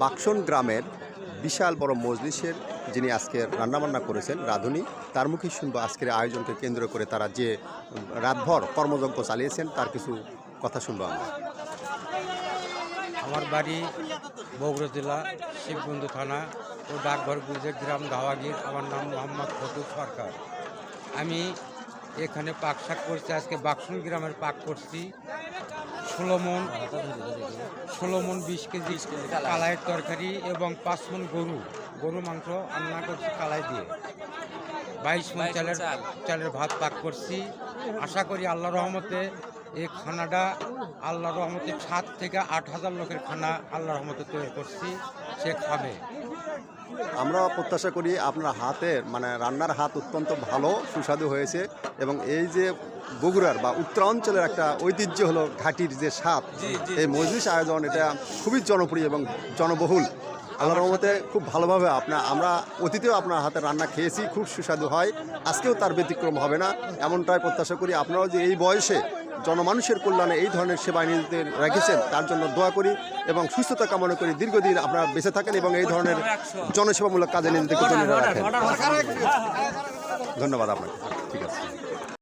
বাকশন গ্রামের বিশাল বড় মজলিসের যিনি আজকে রান্নাবান্না করেছেন রাঁধুনি, তার মুখে শুনবো আজকের আয়োজনকে কেন্দ্র করে তারা যে রাতভর কর্মযজ্ঞ চালিয়েছেন তার কিছু কথা শুনবো আমরা। আমার বাড়ি বগুড়া জেলা শিববন্ধু থানা ও ডাকঘর গুজে গ্রাম দাওয়াগির। আমার নাম মোহাম্মদ ফতুর সরকার। আমি এখানে পাক শাক করছি, আজকে বাকসুন গ্রামের পাক করছি। 16 মন 20 কেজি কালাইয়ের তরকারি এবং 5 মন গরু মাংস রান্না করছি কালাই দিয়ে। 22 মন চালের ভাত পাক করছি। আশা করি আল্লাহর রহমতে এই খানাটা আল্লাহর রহমতে 7 থেকে 8,000 লোকের খানা আল্লাহর রহমতে তৈরি করছি, সে খাবে। আমরা প্রত্যাশা করি আপনার হাতের রান্নার হাত অত্যন্ত ভালো সুস্বাদু হয়েছে এবং এই যে বগুড়ার বা উত্তরাঞ্চলের একটা ঐতিহ্য হলো ঘাটির যে স্বাদ, এই মজলিস আয়োজন এটা খুবই জনপ্রিয় এবং জনবহুল। আল্লাহর রহমতে খুব ভালোভাবে আমরা অতীতেও আপনার হাতের রান্না খেয়েছি, খুব সুস্বাদু হয়, আজকেও তার ব্যতিক্রম হবে না এমনটাই প্রত্যাশা করি। আপনারাও যে এই বয়সে জনমানুষের কল্যাণে এই ধরনের সেবা নিয়োজিত রেখেছেন তার জন্য দোয়া করি এবং সুস্থতা কামনা করি। দীর্ঘদিন আপনারা বেঁচে থাকেন এবং এই ধরনের জনসেবামূলক কাজে নিজেদেরকে রাখেন। ধন্যবাদ আপনাকে। ঠিক আছে।